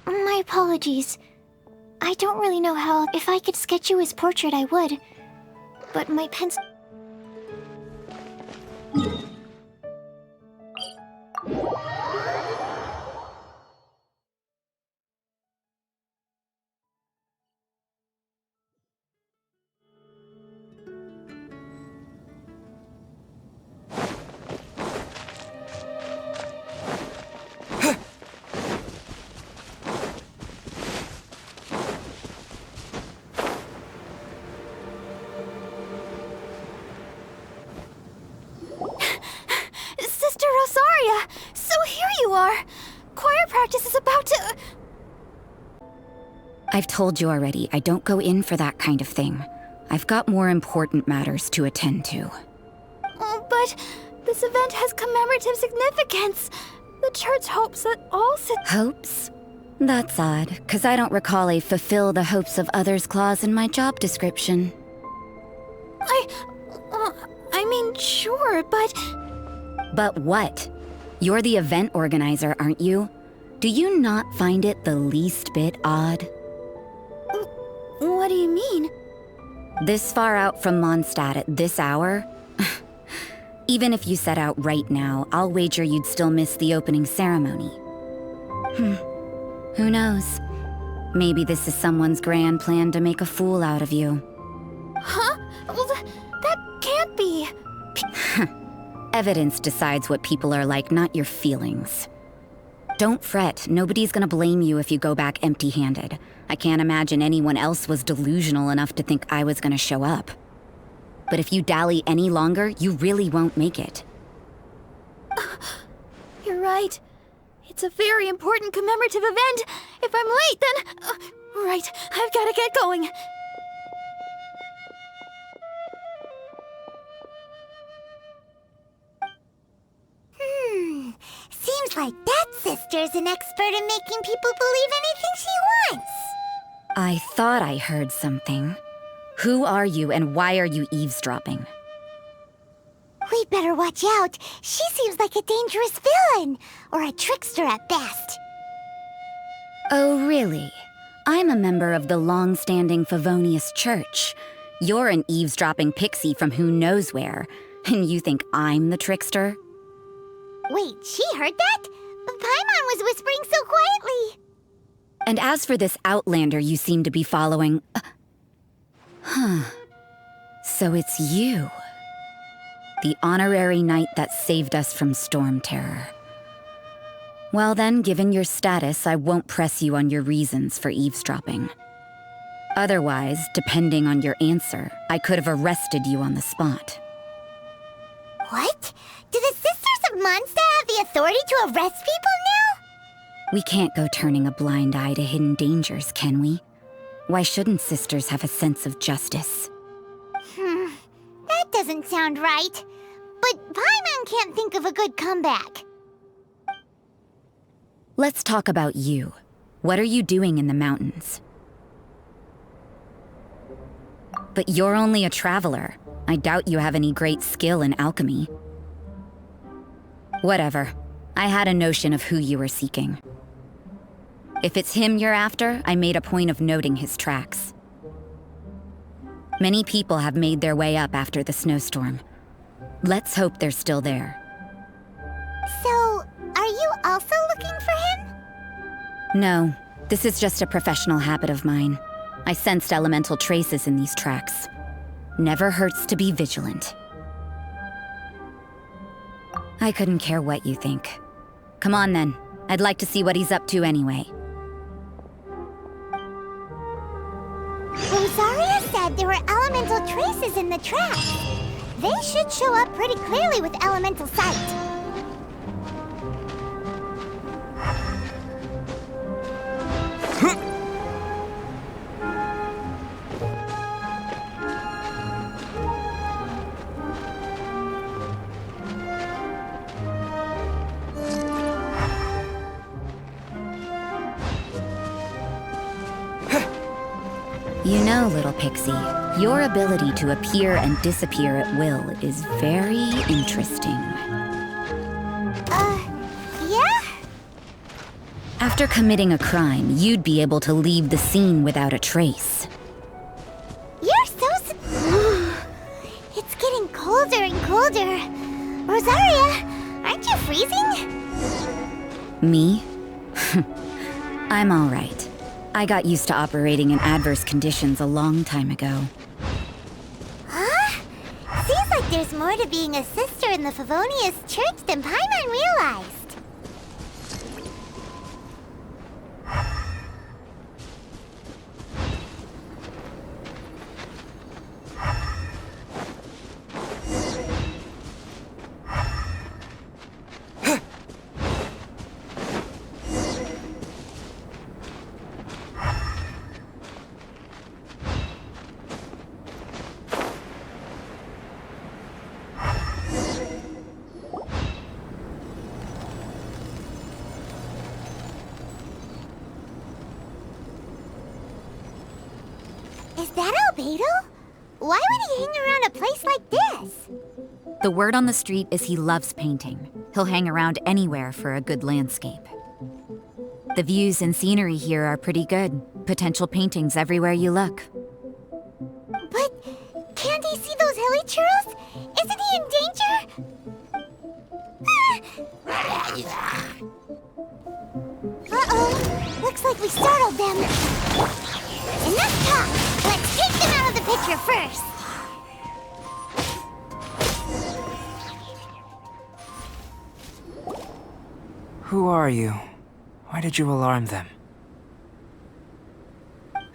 My apologies. I don't really know how. If I could sketch you his portrait, I would. But my pencil... Sister Rosaria! So here you are! Choir practice is about to... I've told you already, I don't go in for that kind of thing. I've got more important matters to attend to. Oh, but this event has commemorative significance. The church hopes that all Hopes? That's odd, 'cause I don't recall a fulfill the hopes of others clause in my job description. I mean, sure, but... But what? You're the event organizer, aren't you? Do you not find it the least bit odd? What do you mean? This far out from Mondstadt at this hour? Even if you set out right now, I'll wager you'd still miss the opening ceremony. Who knows? Maybe this is someone's grand plan to make a fool out of you. Huh? Well, that can't be. Evidence decides what people are like, not your feelings. Don't fret, nobody's gonna blame you if you go back empty-handed. I can't imagine anyone else was delusional enough to think I was gonna show up. But if you dally any longer, you really won't make it. You're right. It's a very important commemorative event. If I'm late, then... right, I've gotta get going. Seems like that sister's an expert in making people believe anything she wants. I thought I heard something. Who are you and why are you eavesdropping? We'd better watch out. She seems like a dangerous villain, or a trickster at best. Oh, really? I'm a member of the long-standing Favonius Church. You're an eavesdropping pixie from who knows where, and you think I'm the trickster? Wait, she heard that? Paimon was whispering so quietly. And as for this outlander you seem to be following... So it's you. The honorary knight that saved us from storm terror. Well then, given your status, I won't press you on your reasons for eavesdropping. Otherwise, depending on your answer, I could have arrested you on the spot. What? Do the Sisters of Mondstadt have the authority to arrest people now? We can't go turning a blind eye to hidden dangers, can we? Why shouldn't sisters have a sense of justice? That doesn't sound right. But Paimon can't think of a good comeback. Let's talk about you. What are you doing in the mountains? But you're only a traveler. I doubt you have any great skill in alchemy. Whatever. I had a notion of who you were seeking. If it's him you're after, I made a point of noting his tracks. Many people have made their way up after the snowstorm. Let's hope they're still there. So, are you also looking for him? No, this is just a professional habit of mine. I sensed elemental traces in these tracks. Never hurts to be vigilant. I couldn't care what you think. Come on then. I'd like to see what he's up to anyway. Rosaria said there were elemental traces traces in the tracks. They should show up pretty clearly with elemental sight. You know, little pixie, your ability to appear and disappear at will is very interesting. Yeah? After committing a crime, you'd be able to leave the scene without a trace. You're so It's getting colder and colder. Rosaria, aren't you freezing? Me? I'm all right. I got used to operating in adverse conditions a long time ago. Huh? Seems like there's more to being a sister in the Favonius Church than Paimon realized. Is that Albedo? Why would he hang around a place like this? The word on the street is he loves painting. He'll hang around anywhere for a good landscape. The views and scenery here are pretty good. Potential paintings everywhere you look. But can't he see those hilly churls? Isn't he in danger? Uh-oh. Looks like we startled them. Enough talk! Let's take them out of the picture first! Who are you? Why did you alarm them?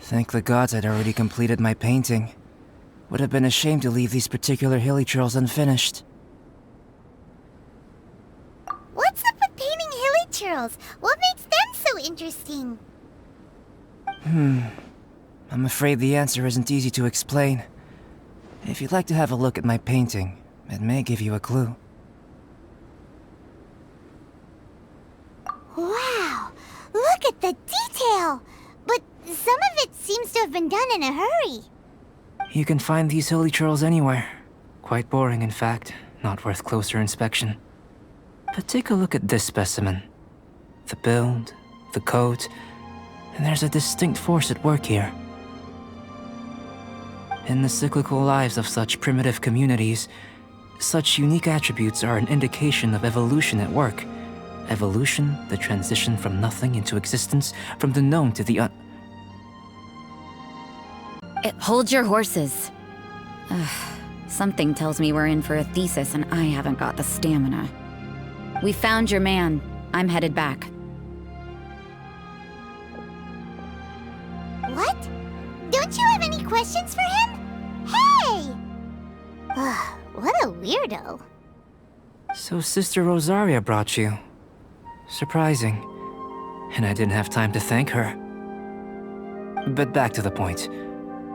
Thank the gods I'd already completed my painting. Would have been a shame to leave these particular hilly churls unfinished. What's up with painting hilly churls? What makes them so interesting? I'm afraid the answer isn't easy to explain. If you'd like to have a look at my painting, it may give you a clue. Wow! Look at the detail! But some of it seems to have been done in a hurry. You can find these hilly churls anywhere. Quite boring, in fact. Not worth closer inspection. But take a look at this specimen. The build, the coat, and there's a distinct force at work here. In the cyclical lives of such primitive communities, such unique attributes are an indication of evolution at work. Evolution, the transition from nothing into existence, from the known to the Hold your horses. Something tells me we're in for a thesis and I haven't got the stamina. We found your man. I'm headed back. What? Don't you have any questions for him? Hey! What a weirdo. So Sister Rosaria brought you. Surprising. And I didn't have time to thank her. But back to the point.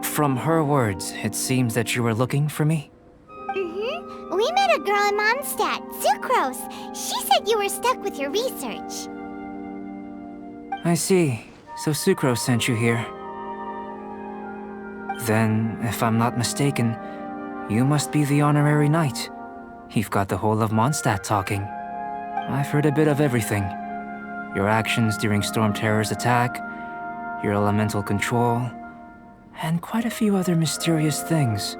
From her words, it seems that you were looking for me? Mm-hmm. We met a girl in Mondstadt, Sucrose. She said you were stuck with your research. I see. So Sucrose sent you here. Then, if I'm not mistaken, you must be the honorary knight. You've got the whole of Mondstadt talking. I've heard a bit of everything. Your actions during Storm Terror's attack, your elemental control, and quite a few other mysterious things.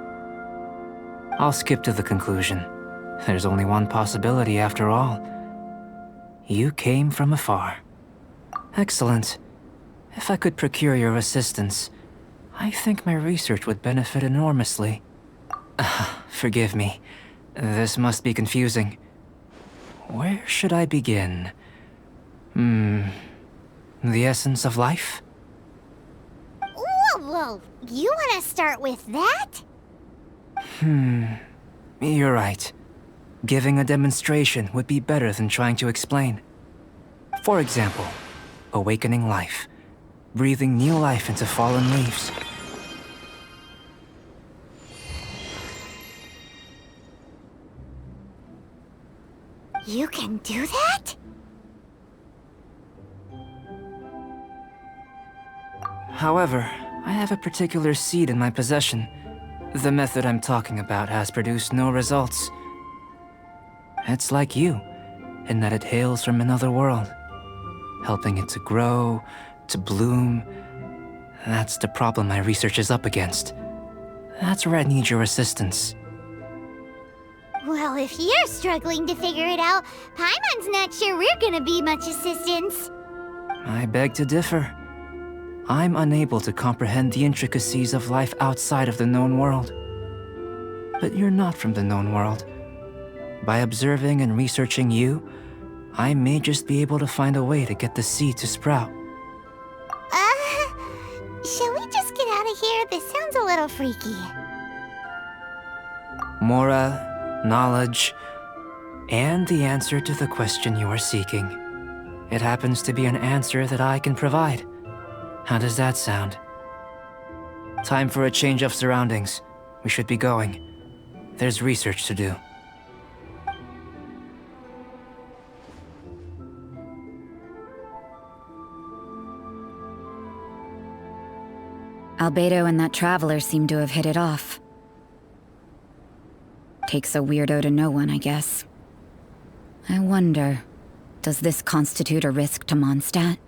I'll skip to the conclusion. There's only one possibility after all. You came from afar. Excellent. If I could procure your assistance, I think my research would benefit enormously. Forgive me. This must be confusing. Where should I begin? The essence of life? Whoa, you want to start with that? You're right. Giving a demonstration would be better than trying to explain. For example, awakening life. Breathing new life into fallen leaves. You can do that? However, I have a particular seed in my possession. The method I'm talking about has produced no results. It's like you, in that it hails from another world. Helping it to grow, to bloom. That's the problem my research is up against. That's where I need your assistance. Well, if you're struggling to figure it out, Paimon's not sure we're gonna be much assistance. I beg to differ. I'm unable to comprehend the intricacies of life outside of the known world. But you're not from the known world. By observing and researching you, I may just be able to find a way to get the seed to sprout. Shall we just get out of here? This sounds a little freaky. Mora, knowledge, and the answer to the question you are seeking. It happens to be an answer that I can provide. How does that sound? Time for a change of surroundings. We should be going. There's research to do. Albedo and that traveler seem to have hit it off. Takes a weirdo to know one, I guess. I wonder, does this constitute a risk to Mondstadt?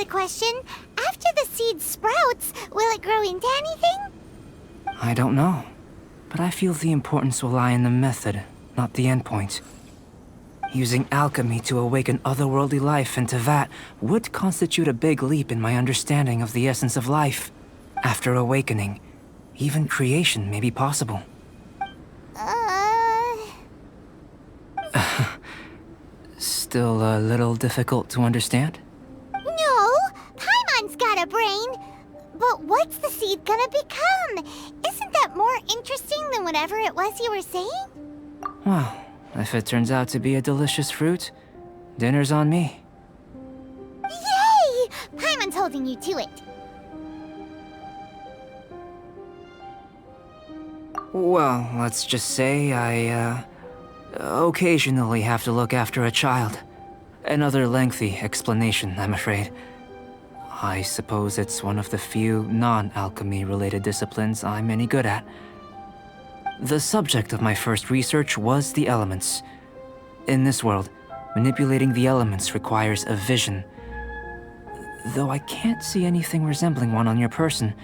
Question. After the seed sprouts, will it grow into anything? I don't know, but I feel the importance will lie in the method, not the endpoint. Using alchemy to awaken otherworldly life into that would constitute a big leap in my understanding of the essence of life. After awakening, even creation may be possible. Still a little difficult to understand? Got a brain, but what's the seed gonna become? Isn't that more interesting than whatever it was you were saying? Well, if it turns out to be a delicious fruit, dinner's on me. Yay! Paimon's holding you to it. Well, let's just say I, occasionally have to look after a child. Another lengthy explanation, I'm afraid. I suppose it's one of the few non-alchemy related disciplines I'm any good at. The subject of my first research was the elements. In this world, manipulating the elements requires a vision. Though I can't see anything resembling one on your person.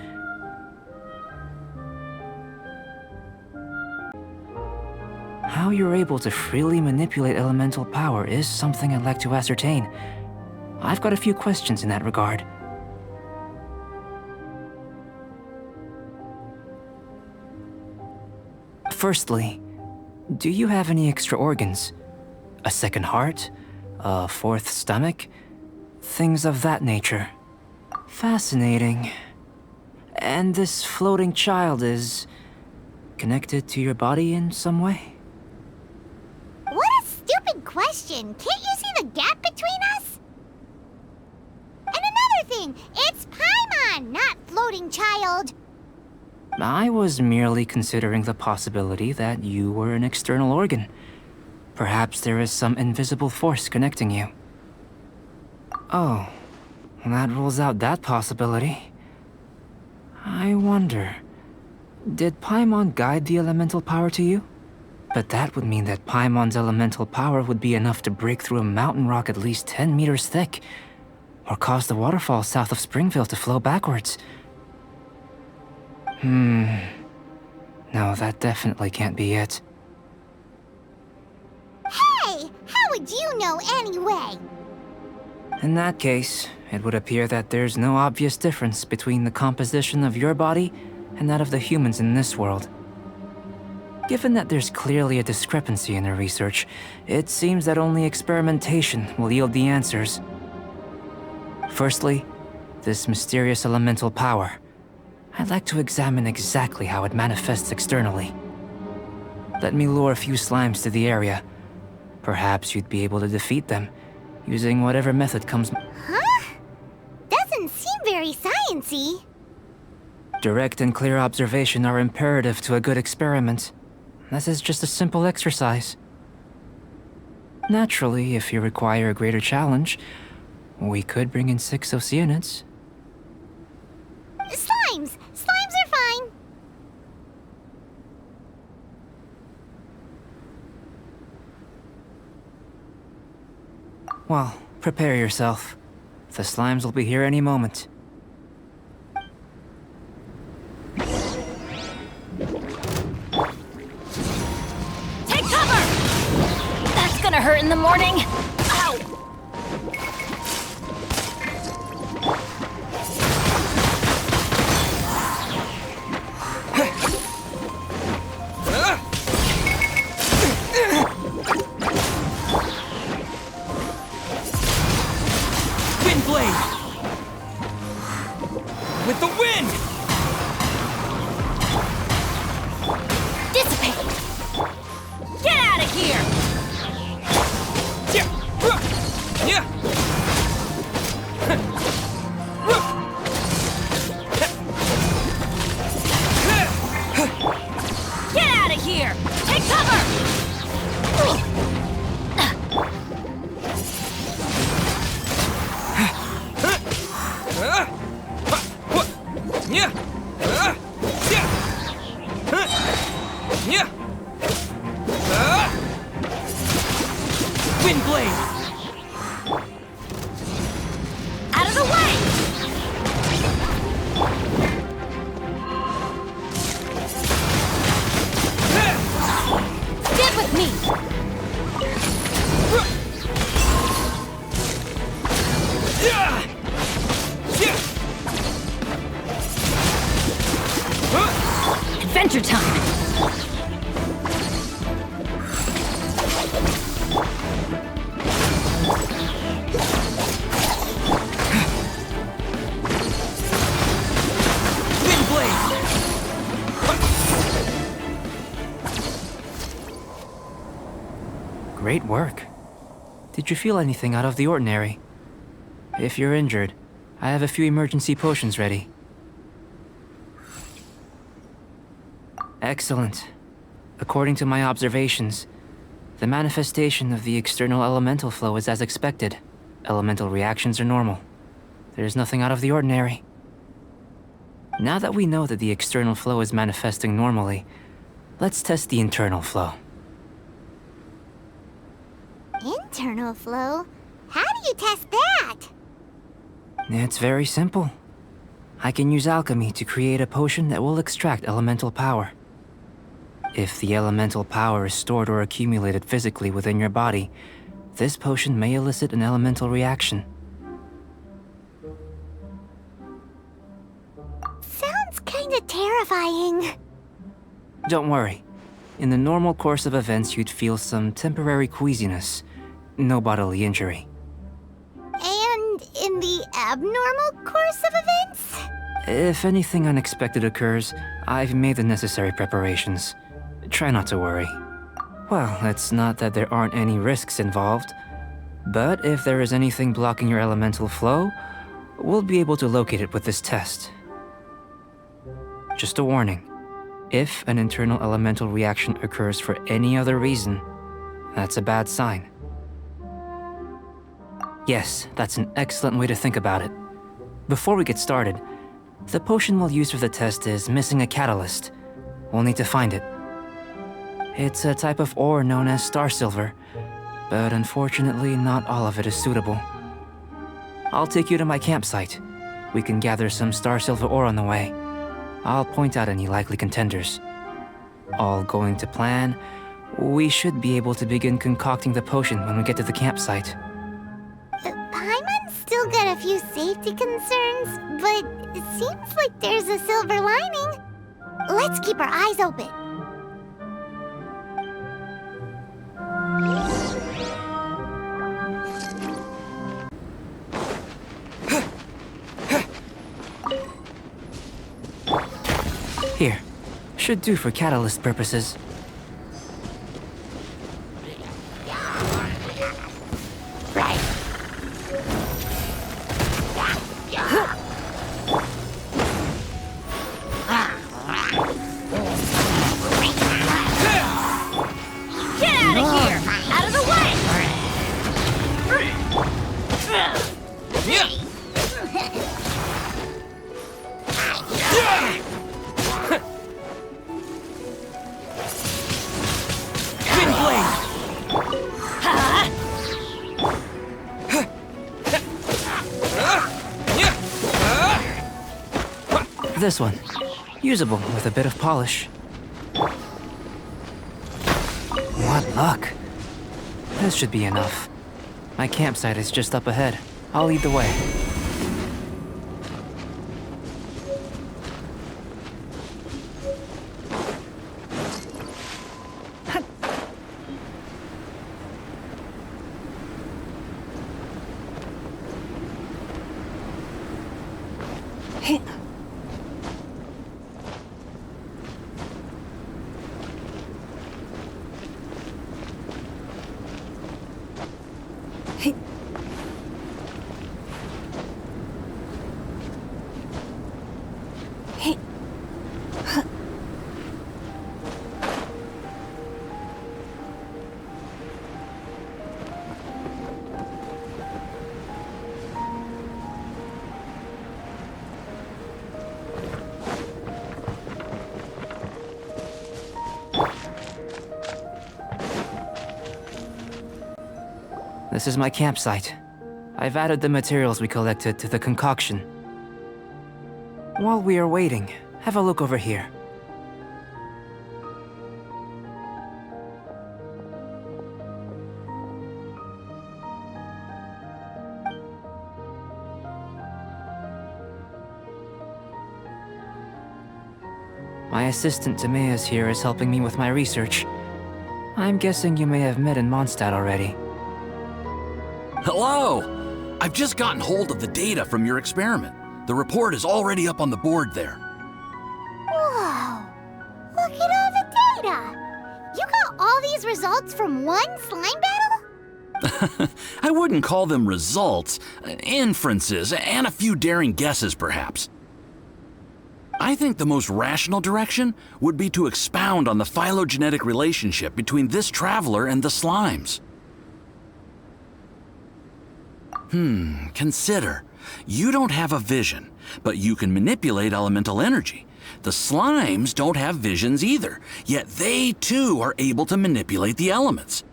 How you're able to freely manipulate elemental power is something I'd like to ascertain. I've got a few questions in that regard. Firstly, do you have any extra organs? A second heart? A fourth stomach? Things of that nature. Fascinating. And this floating child is... connected to your body in some way? What a stupid question! Can't you see the gap between us? And another thing, it's Paimon, not floating child. I was merely considering the possibility that you were an external organ. Perhaps there is some invisible force connecting you. Oh, that rules out that possibility. I wonder, did Paimon guide the elemental power to you? But that would mean that Paimon's elemental power would be enough to break through a mountain rock at least 10 meters thick, or cause the waterfall south of Springfield to flow backwards. No, that definitely can't be it. Hey, how would you know anyway? In that case, it would appear that there's no obvious difference between the composition of your body and that of the humans in this world. Given that there's clearly a discrepancy in the research, it seems that only experimentation will yield the answers. Firstly, this mysterious elemental power. I'd like to examine exactly how it manifests externally. Let me lure a few slimes to the area. Perhaps you'd be able to defeat them, using whatever method comes. Huh? Doesn't seem very sciencey. Direct and clear observation are imperative to a good experiment. This is just a simple exercise. Naturally, if you require a greater challenge, we could bring in 6 Oceanids. Slimes! Slimes are fine. Well, prepare yourself. The slimes will be here any moment. Take cover! That's gonna hurt in the morning. Ow! Wind blade! With the wind! Dissipate! Get out of here! Yeah! Get out of here! Take cover! Yeah! Yeah! Wind blade! Out of the way! Get with me! Adventure time! Wind blade! Great work. Did you feel anything out of the ordinary? If you're injured, I have a few emergency potions ready. Excellent. According to my observations, the manifestation of the external elemental flow is as expected. Elemental reactions are normal. There's nothing out of the ordinary. Now that we know that the external flow is manifesting normally, let's test the internal flow. Internal flow? How do you test that? It's very simple. I can use alchemy to create a potion that will extract elemental power. If the elemental power is stored or accumulated physically within your body, this potion may elicit an elemental reaction. Sounds kinda terrifying. Don't worry. In the normal course of events, you'd feel some temporary queasiness. No bodily injury. And in the abnormal course of events? If anything unexpected occurs, I've made the necessary preparations. Try not to worry. Well, it's not that there aren't any risks involved, but if there is anything blocking your elemental flow, we'll be able to locate it with this test. Just a warning. If an internal elemental reaction occurs for any other reason, that's a bad sign. Yes, that's an excellent way to think about it. Before we get started, the potion we'll use for the test is missing a catalyst. We'll need to find it. It's a type of ore known as star silver, but unfortunately not all of it is suitable. I'll take you to my campsite. We can gather some star silver ore on the way. I'll point out any likely contenders. All going to plan, we should be able to begin concocting the potion when we get to the campsite. Paimon's still got a few safety concerns, but it seems like there's a silver lining. Let's keep our eyes open. Here, should do for catalyst purposes. This one. Usable with a bit of polish. What luck. This should be enough. My campsite is just up ahead. I'll lead the way. This is my campsite. I've added the materials we collected to the concoction. While we are waiting, have a look over here. My assistant Timaeus here is helping me with my research. I'm guessing you may have met in Mondstadt already. Hello! I've just gotten hold of the data from your experiment. The report is already up on the board there. Whoa! Look at all the data! You got all these results from one slime battle? I wouldn't call them results, inferences, and a few daring guesses perhaps. I think the most rational direction would be to expound on the phylogenetic relationship between this traveler and the slimes. Consider. You don't have a vision, but you can manipulate elemental energy. The slimes don't have visions either, yet they too are able to manipulate the elements.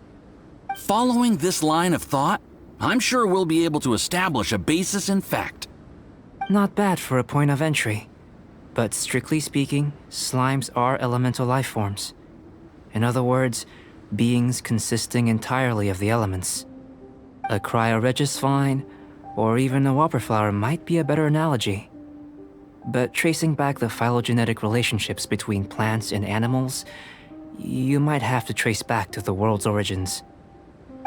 Following this line of thought, I'm sure we'll be able to establish a basis in fact. Not bad for a point of entry. But strictly speaking, slimes are elemental life forms. In other words, beings consisting entirely of the elements. A cryoregisvine, or even a whopperflower might be a better analogy. But tracing back the phylogenetic relationships between plants and animals, you might have to trace back to the world's origins.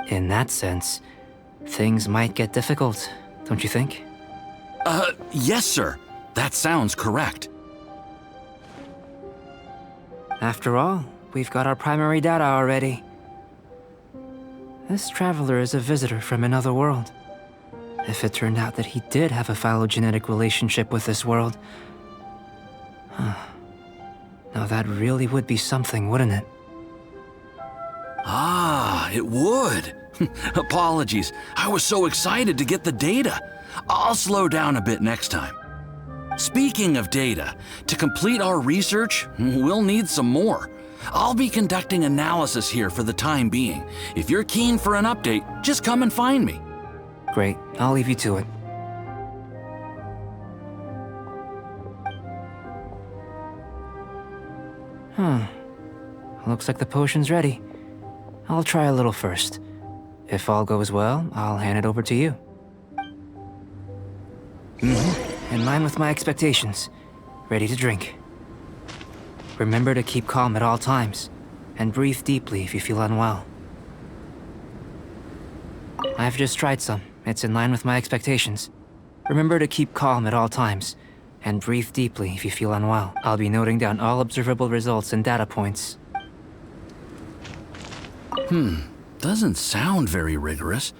In that sense, things might get difficult, don't you think? Yes, sir. That sounds correct. After all, we've got our primary data already. This traveler is a visitor from another world. If it turned out that he did have a phylogenetic relationship with this world, now that really would be something, wouldn't it? Ah, it would. Apologies. I was so excited to get the data. I'll slow down a bit next time. Speaking of data, to complete our research, we'll need some more. I'll be conducting analysis here for the time being. If you're keen for an update, just come and find me. Great, I'll leave you to it. Looks like the potion's ready. I'll try a little first. If all goes well, I'll hand it over to you. In line with my expectations. Ready to drink. Remember to keep calm at all times, and breathe deeply if you feel unwell. I've just tried some. It's in line with my expectations. Remember to keep calm at all times, and breathe deeply if you feel unwell. I'll be noting down all observable results and data points. Doesn't sound very rigorous.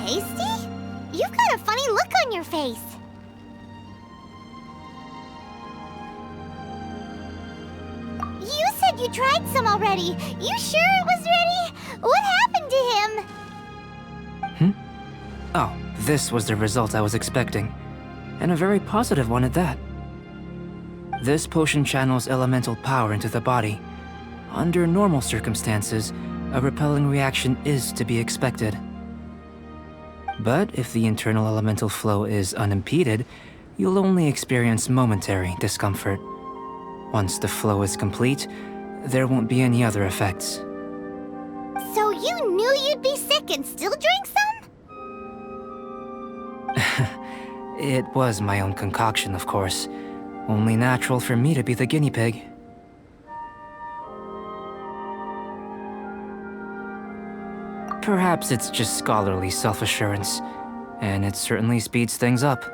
Tasty? You've got a funny look on your face. You said you tried some already. You sure it was ready? What happened to him? Oh, this was the result I was expecting, and a very positive one at that. This potion channels elemental power into the body. Under normal circumstances, a repelling reaction is to be expected. But if the internal elemental flow is unimpeded, you'll only experience momentary discomfort. Once the flow is complete, there won't be any other effects. So you knew you'd be sick and still drank some? It was my own concoction, of course. Only natural for me to be the guinea pig. Perhaps it's just scholarly self-assurance, and it certainly speeds things up.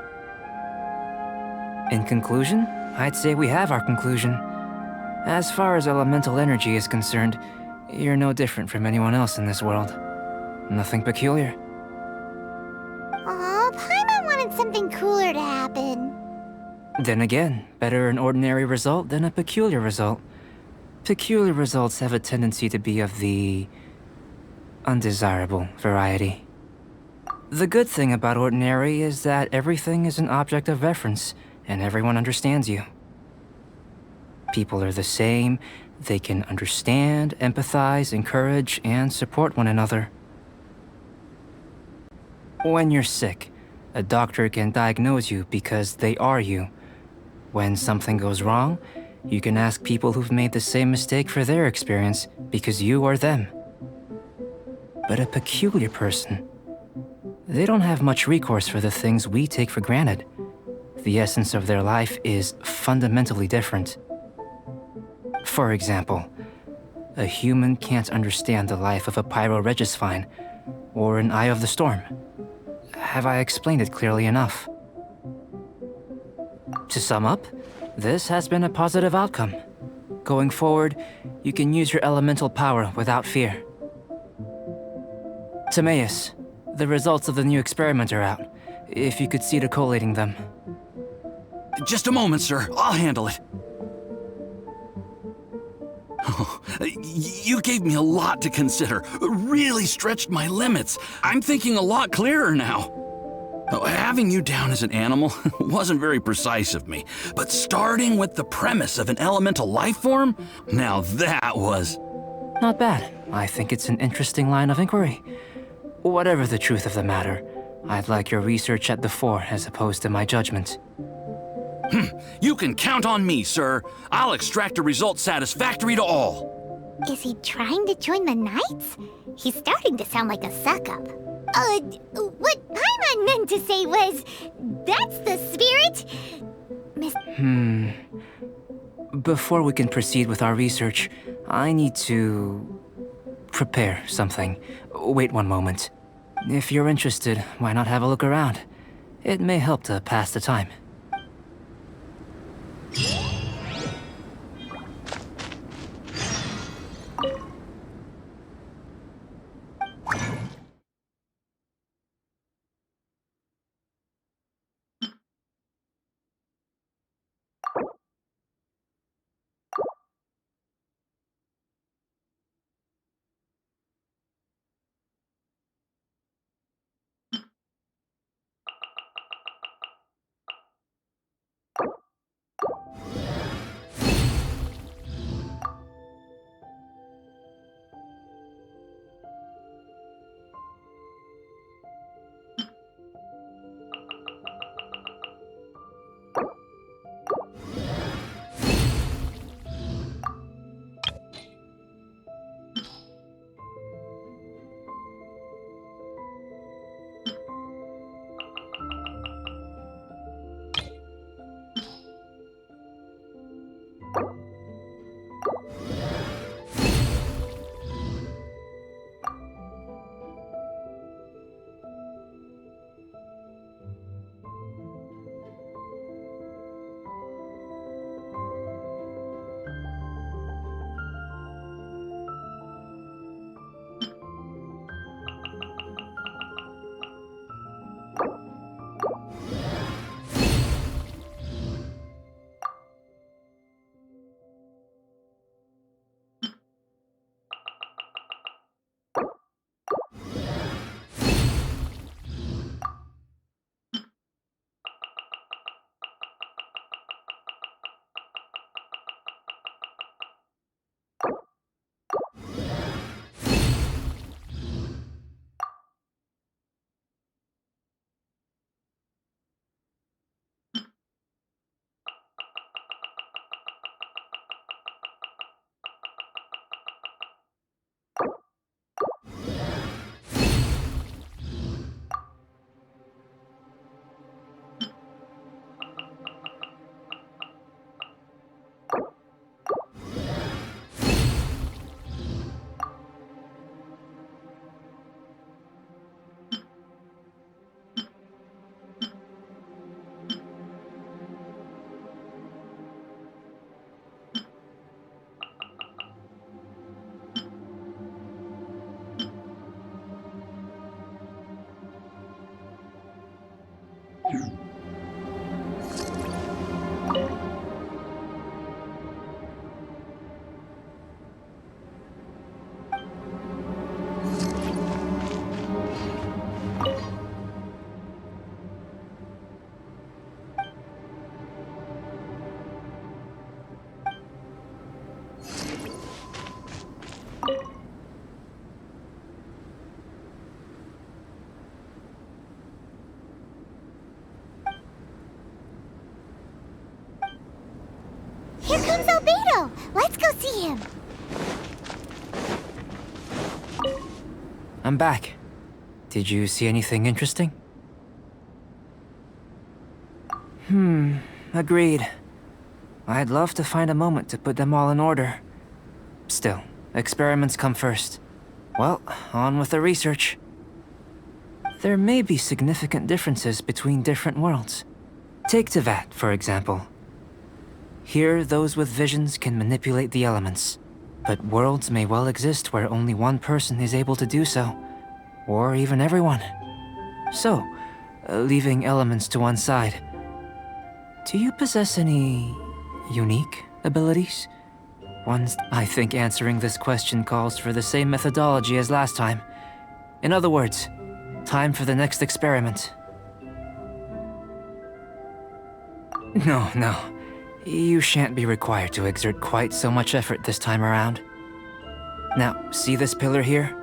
In conclusion, I'd say we have our conclusion. As far as elemental energy is concerned, you're no different from anyone else in this world. Nothing peculiar. Aw, Paimon wanted something cooler to happen. Then again, better an ordinary result than a peculiar result. Peculiar results have a tendency to be of the undesirable variety. The good thing about ordinary is that everything is an object of reference, and everyone understands you. People are the same. They can understand, empathize, encourage, and support one another. When you're sick, a doctor can diagnose you because they are you. When something goes wrong, you can ask people who've made the same mistake for their experience because you are them. But a peculiar person, they don't have much recourse for the things we take for granted. The essence of their life is fundamentally different. For example, a human can't understand the life of a pyroregisvine or an Eye of the Storm. Have I explained it clearly enough? To sum up, this has been a positive outcome. Going forward, you can use your elemental power without fear. Timaeus, the results of the new experiment are out. If you could see to collating them. Just a moment, sir. I'll handle it. Oh, you gave me a lot to consider. Really stretched my limits. I'm thinking a lot clearer now. Having you down as an animal wasn't very precise of me, but starting with the premise of an elemental life form, now that was... Not bad. I think it's an interesting line of inquiry. Whatever the truth of the matter, I'd like your research at the fore as opposed to my judgment. You can count on me, sir. I'll extract a result satisfactory to all. Is he trying to join the Knights? He's starting to sound like a suck-up. What Paimon meant to say was, that's the spirit. Before we can proceed with our research, I need to prepare something. Wait one moment. If you're interested, why not have a look around? It may help to pass the time. Here comes Albedo! Let's go see him! I'm back. Did you see anything interesting? Agreed. I'd love to find a moment to put them all in order. Still, experiments come first. Well, on with the research. There may be significant differences between different worlds. Take Tevat, for example. Here, those with visions can manipulate the elements. But worlds may well exist where only one person is able to do so. Or even everyone. So, leaving elements to one side. Do you possess any unique abilities? I think answering this question calls for the same methodology as last time. In other words, time for the next experiment. No. You shan't be required to exert quite so much effort this time around. Now, see this pillar here?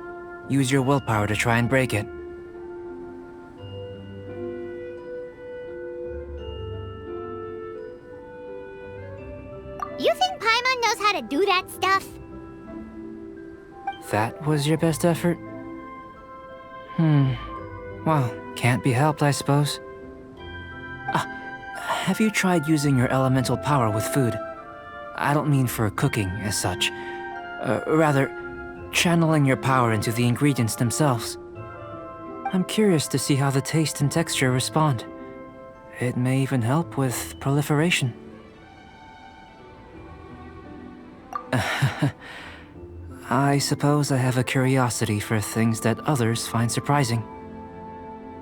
Use your willpower to try and break it. You think Paimon knows how to do that stuff? That was your best effort? Well, can't be helped, I suppose. Have you tried using your elemental power with food? I don't mean for cooking as such. Rather, channeling your power into the ingredients themselves. I'm curious to see how the taste and texture respond. It may even help with proliferation. I suppose I have a curiosity for things that others find surprising.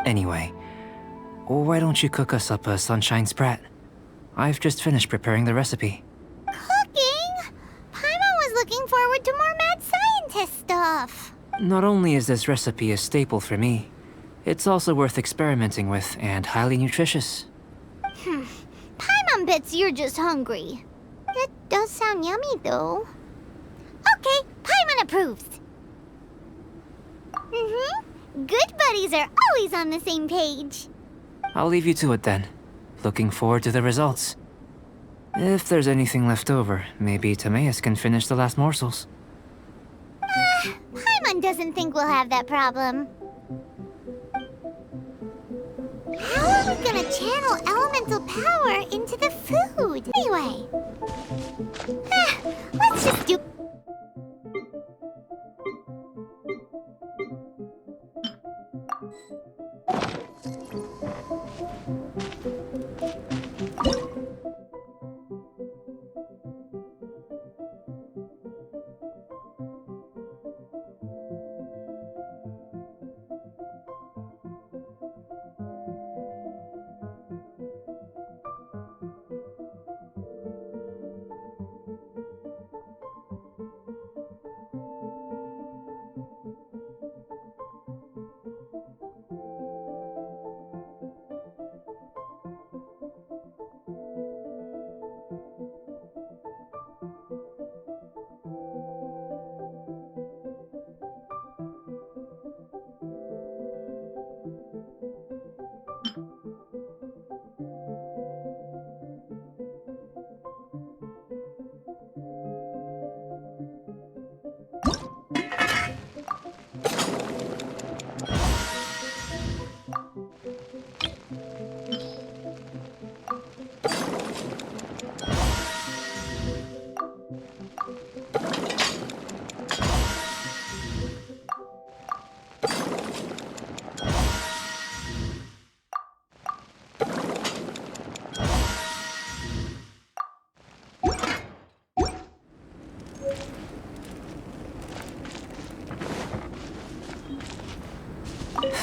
Anyway, why don't you cook us up a sunshine sprat? I've just finished preparing the recipe. Cooking? Paimon was looking forward to more mad scientist stuff. Not only is this recipe a staple for me, it's also worth experimenting with and highly nutritious. Paimon bets you're just hungry. It does sound yummy, though. Okay, Paimon approves. Good buddies are always on the same page. I'll leave you to it then. Looking forward to the results. If there's anything left over, maybe Timaeus can finish the last morsels. Paimon doesn't think we'll have that problem. How are we gonna channel elemental power into the food? Anyway, let's just do...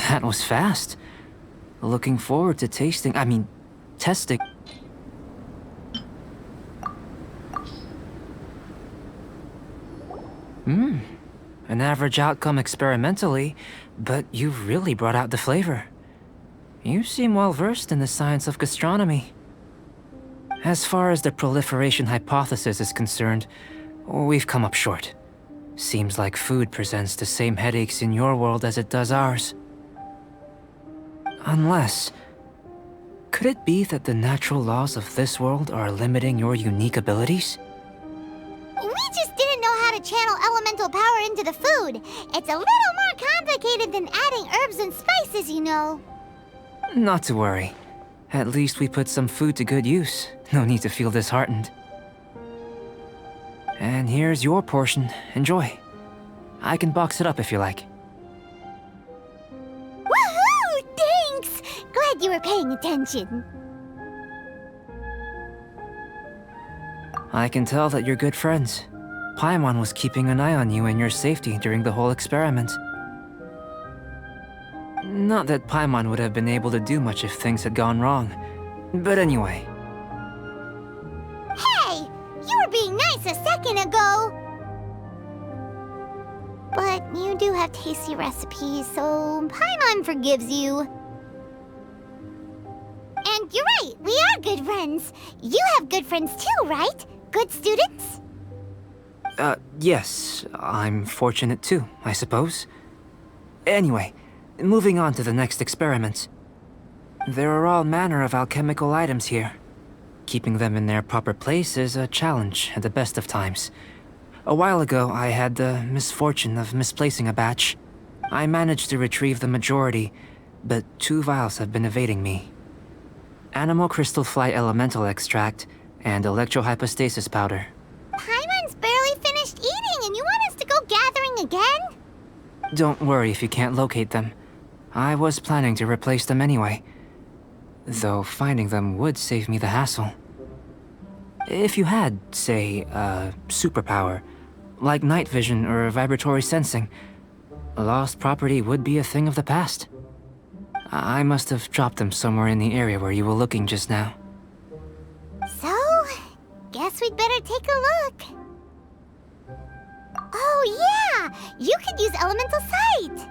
That was fast. Looking forward to testing. An average outcome experimentally, but you've really brought out the flavor. You seem well versed in the science of gastronomy. As far as the proliferation hypothesis is concerned, we've come up short. Seems like food presents the same headaches in your world as it does ours. Unless... could it be that the natural laws of this world are limiting your unique abilities? We just didn't know how to channel elemental power into the food. It's a little more complicated than adding herbs and spices, you know. Not to worry. At least we put some food to good use. No need to feel disheartened. And here's your portion. Enjoy. I can box it up if you like. Woohoo! Thanks! Glad you were paying attention. I can tell that you're good friends. Paimon was keeping an eye on you and your safety during the whole experiment. Not that Paimon would have been able to do much if things had gone wrong. But anyway. Hey! You were being nice a second ago! But you do have tasty recipes, so Paimon forgives you. And you're right, we are good friends. You have good friends too, right? Good students? Yes. I'm fortunate too, I suppose. Anyway, moving on to the next experiment. There are all manner of alchemical items here. Keeping them in their proper place is a challenge at the best of times. A while ago, I had the misfortune of misplacing a batch. I managed to retrieve the majority, but 2 vials have been evading me. Animal crystal fly elemental extract and electrohypostasis powder. Paimon's barely finished eating and you want us to go gathering again? Don't worry if you can't locate them. I was planning to replace them anyway. Though finding them would save me the hassle. If you had, say, a superpower, like night vision or vibratory sensing, lost property would be a thing of the past. I must have dropped them somewhere in the area where you were looking just now. So, guess we'd better take a look. Oh yeah! You could use elemental sight!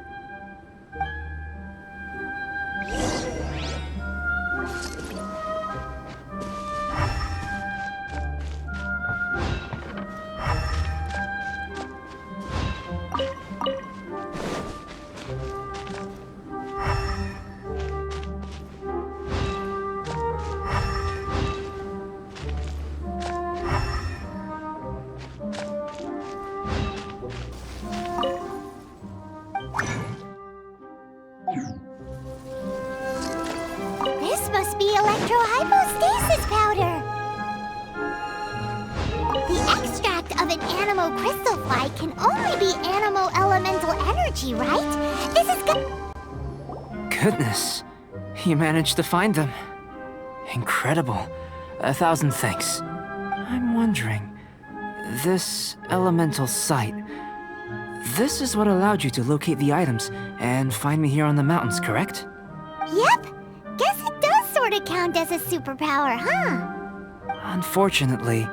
This must be electrohypostasis powder! The extract of an animal crystal fly can only be animal elemental energy, right? This is good. Goodness, you managed to find them. Incredible. 1,000 thanks. I'm wondering, this elemental sight, this is what allowed you to locate the items and find me here on the mountains, correct? Yep. Guess it does sort of count as a superpower, huh? Unfortunately,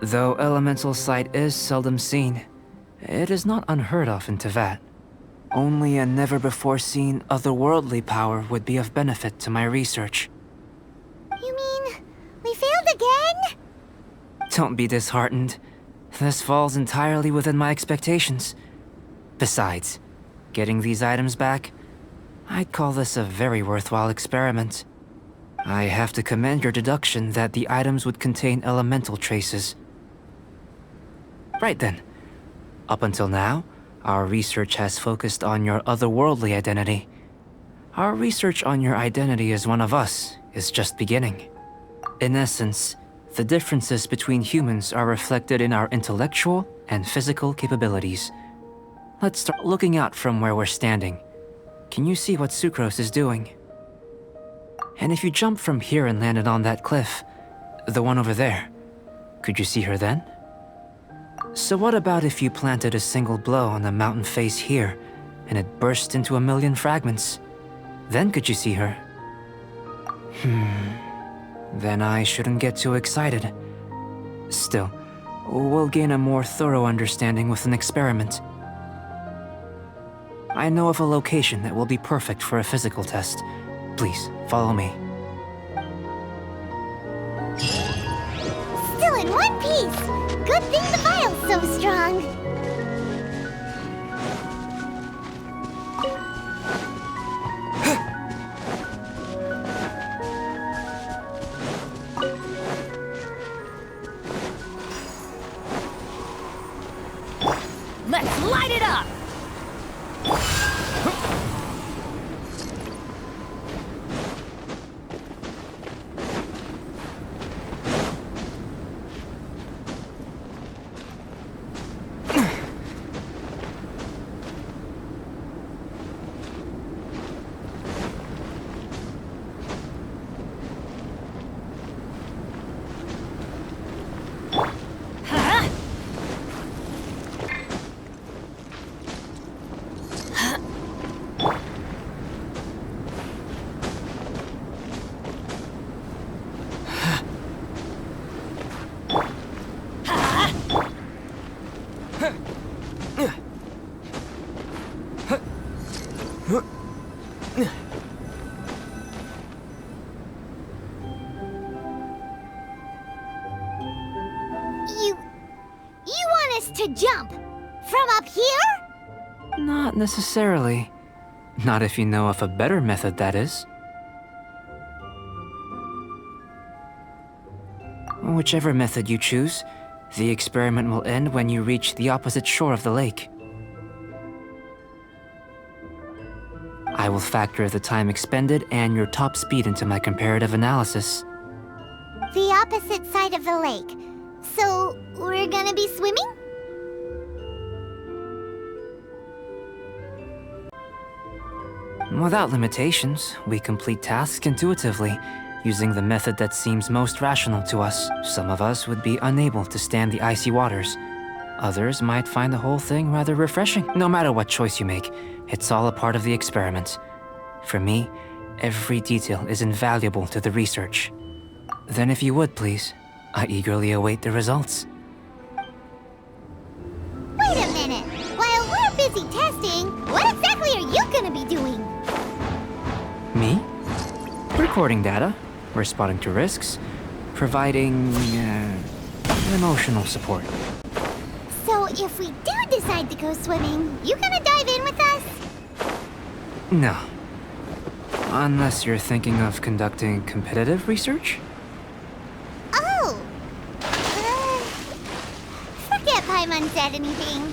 though elemental sight is seldom seen, it is not unheard of in Teyvat. Only a never-before-seen otherworldly power would be of benefit to my research. You mean we failed again? Don't be disheartened. This falls entirely within my expectations. Besides, getting these items back, I'd call this a very worthwhile experiment. I have to commend your deduction that the items would contain elemental traces. Right then. Up until now, our research has focused on your otherworldly identity. Our research on your identity as one of us is just beginning. In essence, the differences between humans are reflected in our intellectual and physical capabilities. Let's start looking out from where we're standing. Can you see what Sucrose is doing? And if you jump from here and landed on that cliff, the one over there, could you see her then? So what about if you planted a single blow on the mountain face here, and it burst into 1,000,000 fragments? Then could you see her? Then I shouldn't get too excited. Still, we'll gain a more thorough understanding with an experiment. I know of a location that will be perfect for a physical test. Please, follow me. Still in one piece! Good thing the vial's so strong. Let's light it up! You want us to jump? From up here? Not necessarily. Not if you know of a better method, that is. Whichever method you choose, The experiment will end when you reach the opposite shore of the lake. I will factor the time expended and your top speed into my comparative analysis. The opposite side of the lake. So, we're gonna be swimming? Without limitations, we complete tasks intuitively, using the method that seems most rational to us. Some of us would be unable to stand the icy waters. Others might find the whole thing rather refreshing. No matter what choice you make, it's all a part of the experiment. For me, every detail is invaluable to the research. Then if you would, please, I eagerly await the results. Wait a minute! While we're busy testing, what exactly are you gonna be doing? Me? Recording data, responding to risks, providing, emotional support. So if we do decide to go swimming, you gonna dive in with us? No. Unless you're thinking of conducting competitive research? Oh! Forget Paimon said anything.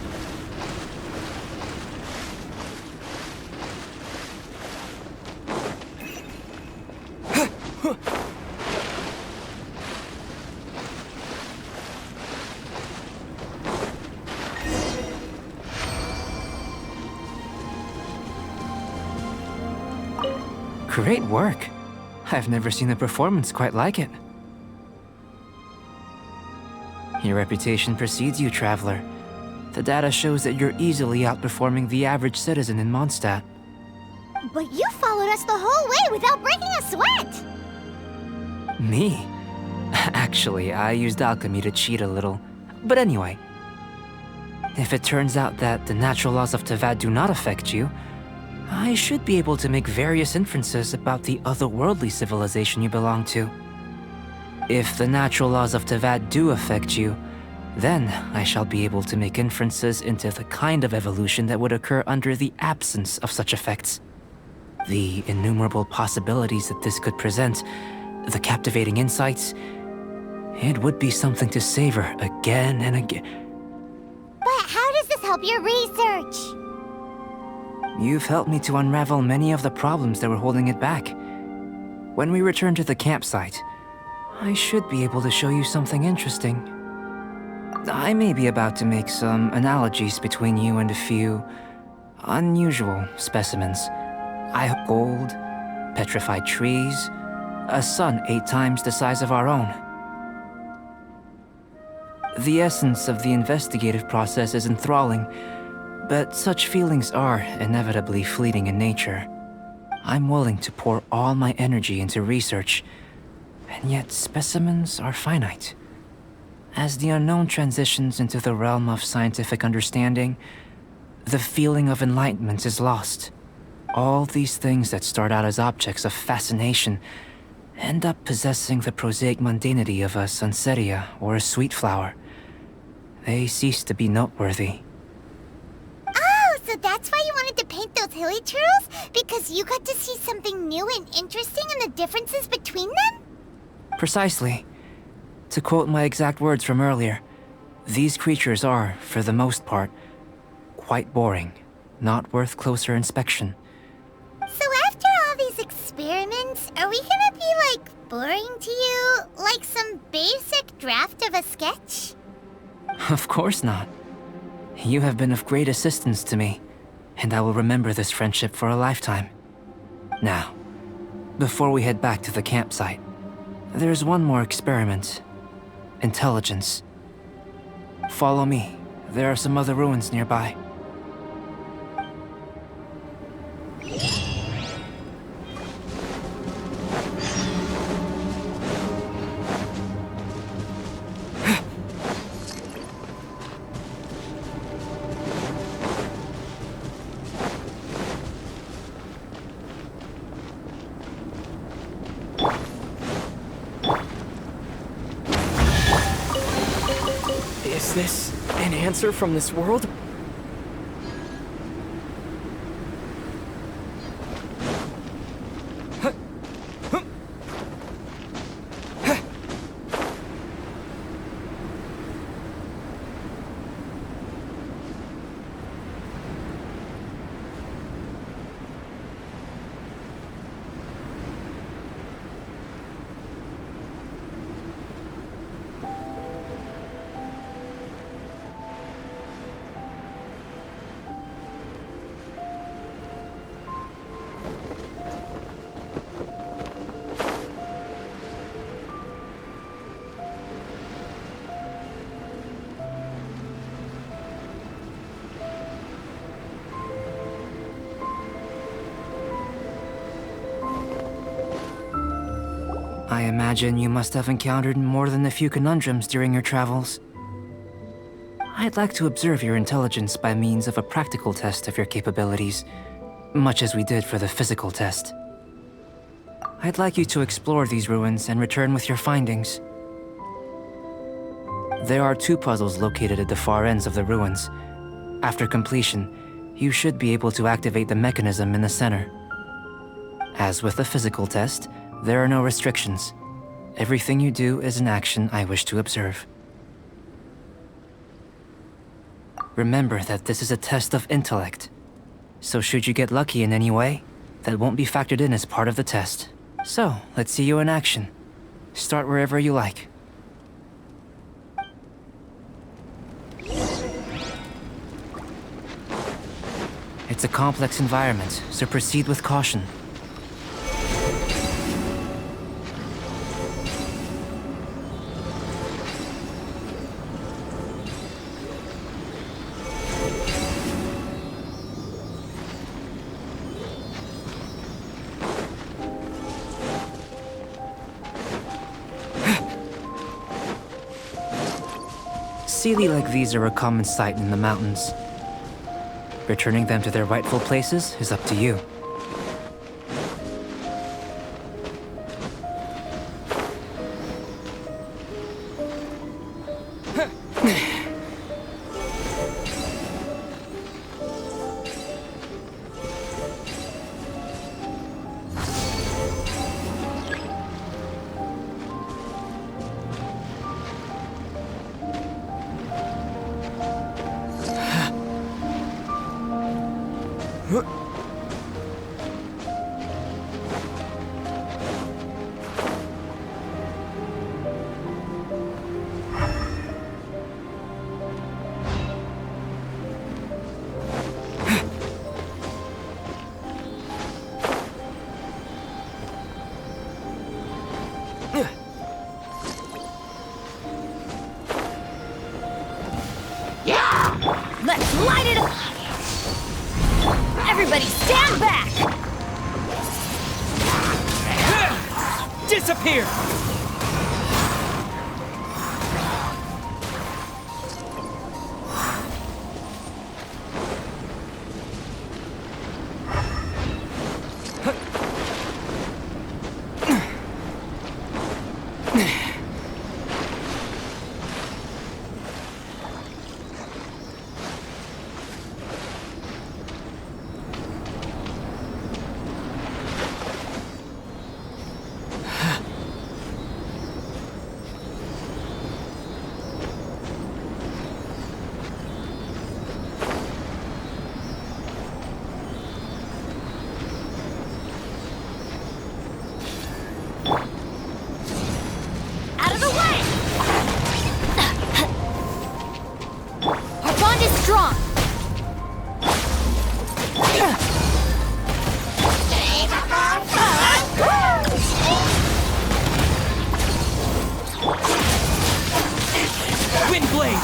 Great work. I've never seen a performance quite like it. Your reputation precedes you, Traveler. The data shows that you're easily outperforming the average citizen in Mondstadt. But you followed us the whole way without breaking a sweat! Me? Actually, I used alchemy to cheat a little. But anyway, if it turns out that the natural laws of Tavad do not affect you, I should be able to make various inferences about the otherworldly civilization you belong to. If the natural laws of Tavad do affect you, then I shall be able to make inferences into the kind of evolution that would occur under the absence of such effects. The innumerable possibilities that this could present, the captivating insights, it would be something to savor again and again. But how does this help your research? You've helped me to unravel many of the problems that were holding it back. When we return to the campsite, I should be able to show you something interesting. I may be about to make some analogies between you and a few unusual specimens. Gold, petrified trees, a sun 8 times the size of our own. The essence of the investigative process is enthralling, but such feelings are inevitably fleeting in nature. I'm willing to pour all my energy into research, and yet specimens are finite. As the unknown transitions into the realm of scientific understanding, the feeling of enlightenment is lost. All these things that start out as objects of fascination end up possessing the prosaic mundanity of a sunsetia or a sweet flower. They cease to be noteworthy. Oh, so that's why you wanted to paint those hilly turtles? Because you got to see something new and interesting in the differences between them? Precisely. To quote my exact words from earlier, these creatures are, for the most part, quite boring, not worth closer inspection. So after all these experiments, are we gonna be, like, boring to you? Like some basic draft of a sketch? Of course not. You have been of great assistance to me, and I will remember this friendship for a lifetime. Now, before we head back to the campsite, there's one more experiment. Intelligence. Follow me. There are some other ruins nearby. Is this an answer from this world? imagine you must have encountered more than a few conundrums during your travels. I'd like to observe your intelligence by means of a practical test of your capabilities, much as we did for the physical test. I'd like you to explore these ruins and return with your findings. There are 2 puzzles located at the far ends of the ruins. After completion, you should be able to activate the mechanism in the center. As with the physical test, there are no restrictions. Everything you do is an action I wish to observe. Remember that this is a test of intellect, so should you get lucky in any way, that won't be factored in as part of the test. So, let's see you in action. Start wherever you like. It's a complex environment, so proceed with caution. Sealy like these are a common sight in the mountains. Returning them to their rightful places is up to you. Let's light it up! Everybody stand back! Disappear! Out of the way! Our bond is strong! Windblade!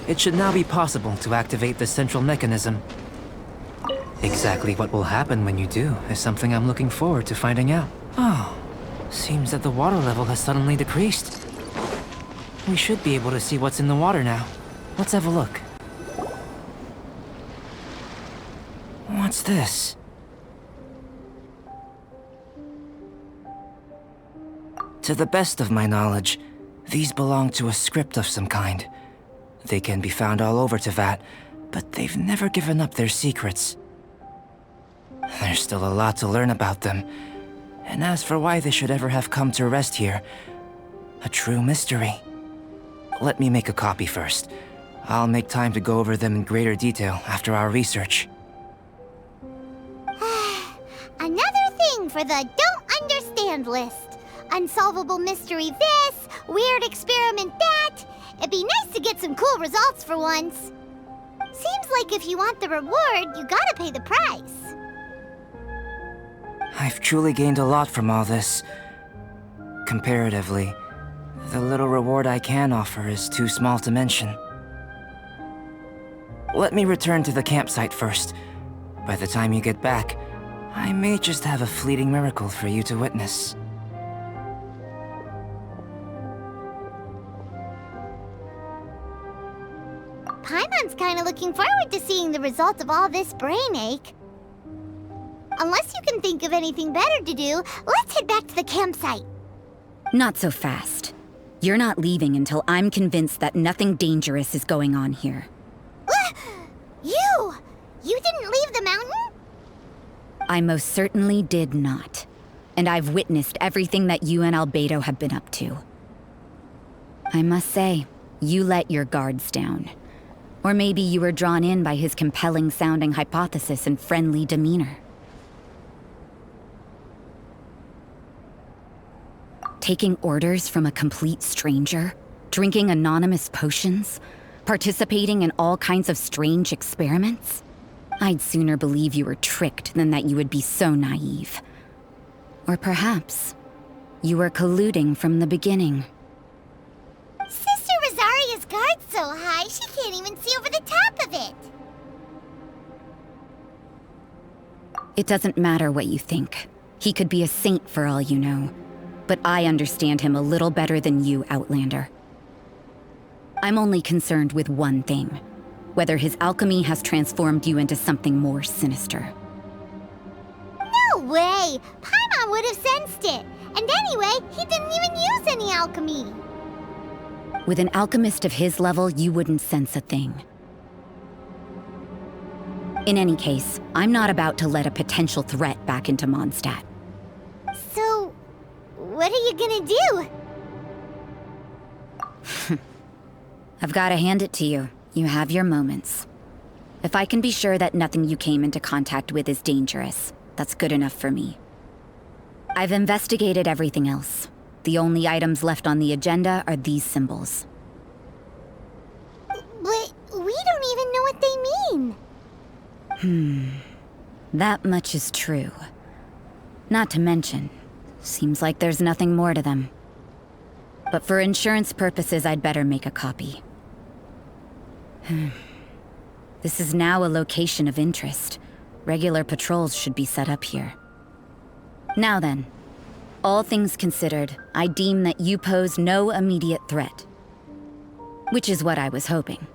It should now be possible to activate the central mechanism. Exactly what will happen when you do is something I'm looking forward to finding out. Oh, seems that the water level has suddenly decreased. We should be able to see what's in the water now. Let's have a look. What's this? To the best of my knowledge, these belong to a script of some kind. They can be found all over Teyvat, but they've never given up their secrets. There's still a lot to learn about them. And as for why they should ever have come to rest here, a true mystery. Let me make a copy first. I'll make time to go over them in greater detail after our research. Another thing for the don't understand list. Unsolvable mystery this, weird experiment that. It'd be nice to get some cool results for once. Seems like if you want the reward, you gotta pay the price. I've truly gained a lot from all this. Comparatively, the little reward I can offer is too small to mention. Let me return to the campsite first. By the time you get back, I may just have a fleeting miracle for you to witness. Paimon's kinda looking forward to seeing the result of all this brain ache. Unless you can think of anything better to do, let's head back to the campsite. Not so fast. You're not leaving until I'm convinced that nothing dangerous is going on here. You! You didn't leave the mountain? I most certainly did not. And I've witnessed everything that you and Albedo have been up to. I must say, you let your guards down. Or maybe you were drawn in by his compelling-sounding hypothesis and friendly demeanor. Taking orders from a complete stranger, drinking anonymous potions, participating in all kinds of strange experiments? I'd sooner believe you were tricked than that you would be so naive. Or perhaps, you were colluding from the beginning. Sister Rosaria's guard's so high, she can't even see over the top of it. It doesn't matter what you think. He could be a saint for all you know. But I understand him a little better than you, Outlander. I'm only concerned with one thing. Whether his alchemy has transformed you into something more sinister. No way! Paimon would have sensed it. And anyway, he didn't even use any alchemy. With an alchemist of his level, you wouldn't sense a thing. In any case, I'm not about to let a potential threat back into Mondstadt. So, what are you gonna do? I've got to hand it to you. You have your moments. If I can be sure that nothing you came into contact with is dangerous, that's good enough for me. I've investigated everything else. The only items left on the agenda are these symbols. But we don't even know what they mean. That much is true. Not to mention, seems like there's nothing more to them. But for insurance purposes, I'd better make a copy. This is now a location of interest. Regular patrols should be set up here. Now then, all things considered, I deem that you pose no immediate threat. Which is what I was hoping.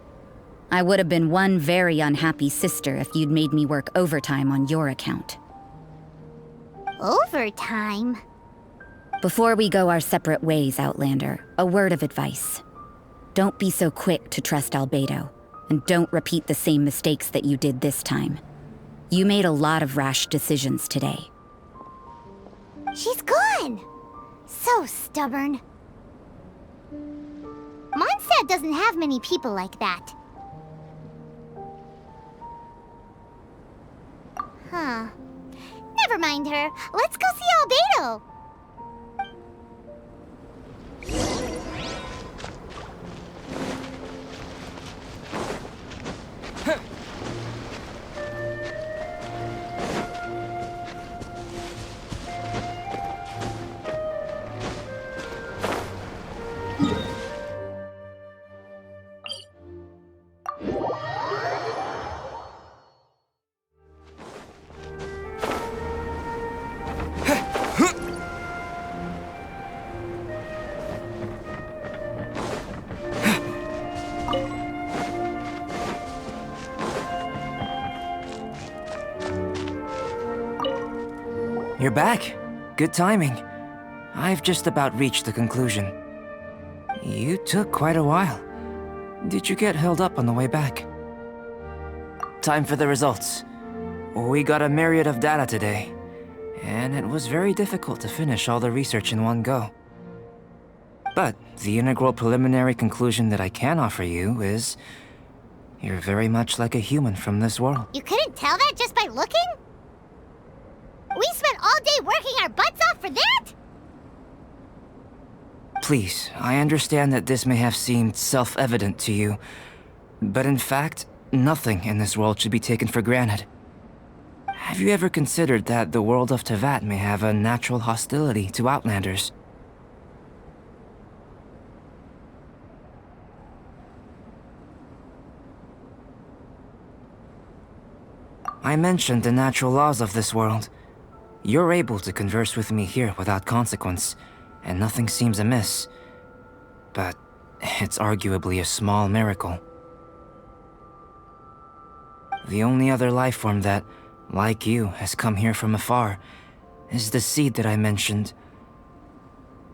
I would have been one very unhappy sister if you'd made me work overtime on your account. Overtime? Before we go our separate ways, Outlander, a word of advice. Don't be so quick to trust Albedo, and don't repeat the same mistakes that you did this time. You made a lot of rash decisions today. She's gone! So stubborn. Mondstadt doesn't have many people like that. Huh. Never mind her. Let's go see Albedo. You're back. Good timing. I've just about reached the conclusion. You took quite a while. Did you get held up on the way back? Time for the results. We got a myriad of data today, and it was very difficult to finish all the research in one go. But the integral preliminary conclusion that I can offer you is you're very much like a human from this world. You couldn't tell that just by looking? We spent all day working our butts off for that? Please, I understand that this may have seemed self-evident to you, but in fact, nothing in this world should be taken for granted. Have you ever considered that the world of Teyvat may have a natural hostility to Outlanders? I mentioned the natural laws of this world. You're able to converse with me here without consequence, and nothing seems amiss. But it's arguably a small miracle. The only other life form that, like you, has come here from afar is the seed that I mentioned.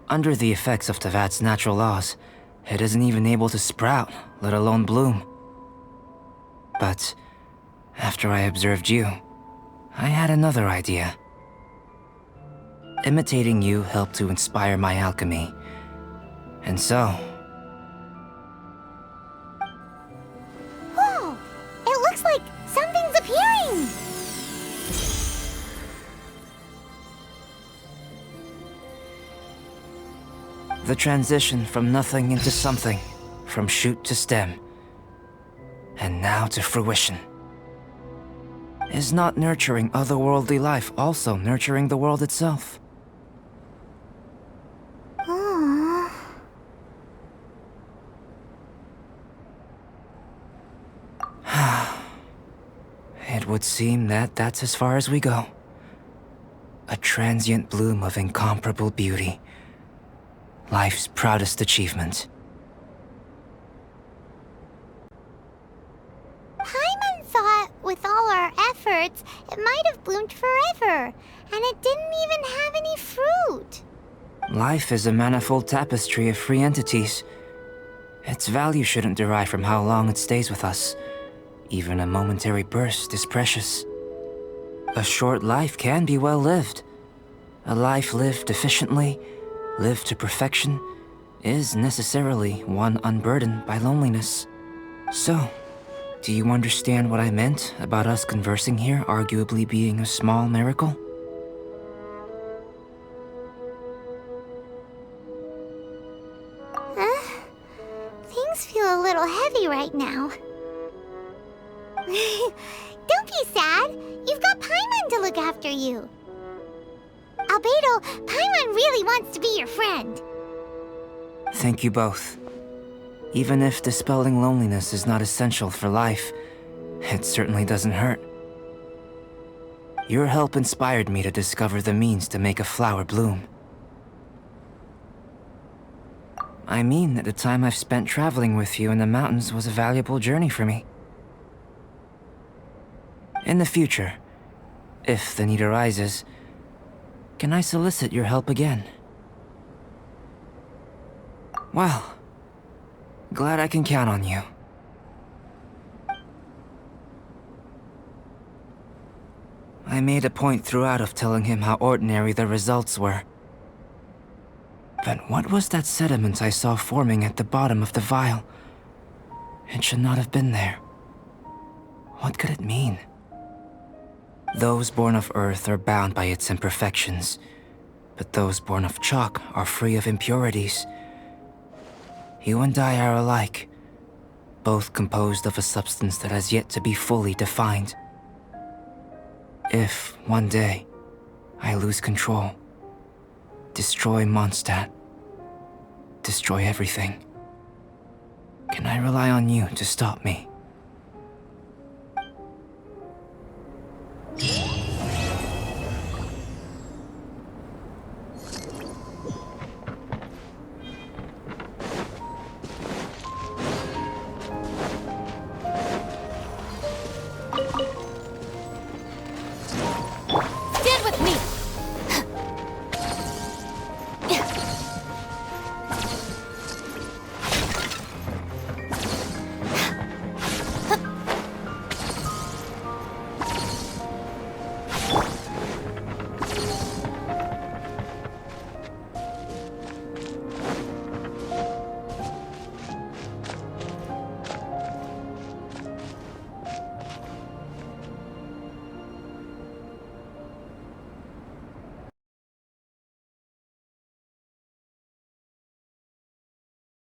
Under the effects of Teyvat's natural laws, it isn't even able to sprout, let alone bloom. But after I observed you, I had another idea. Imitating you helped to inspire my alchemy. And so... Whoa! It looks like something's appearing! The transition from nothing into something, from shoot to stem, and now to fruition. Is not nurturing otherworldly life also nurturing the world itself? Aww. It would seem that that's as far as we go. A transient bloom of incomparable beauty. Life's proudest achievement. Paimon thought, with all our efforts, it might have bloomed forever, and it didn't even have any fruit. Life is a manifold tapestry of free entities. Its value shouldn't derive from how long it stays with us. Even a momentary burst is precious. A short life can be well lived. A life lived efficiently, lived to perfection, is necessarily one unburdened by loneliness. So, do you understand what I meant about us conversing here arguably being a small miracle? Things feel a little heavy right now. Don't be sad. You've got Paimon to look after you. Albedo, Paimon really wants to be your friend. Thank you both. Even if dispelling loneliness is not essential for life, it certainly doesn't hurt. Your help inspired me to discover the means to make a flower bloom. I mean that the time I've spent traveling with you in the mountains was a valuable journey for me. In the future, if the need arises, can I solicit your help again? Well, glad I can count on you. I made a point throughout of telling him how ordinary the results were. But what was that sediment I saw forming at the bottom of the vial? It should not have been there. What could it mean? Those born of Earth are bound by its imperfections, but those born of chalk are free of impurities. You and I are alike, both composed of a substance that has yet to be fully defined. If, one day, I lose control, destroy Mondstadt, destroy everything, can I rely on you to stop me?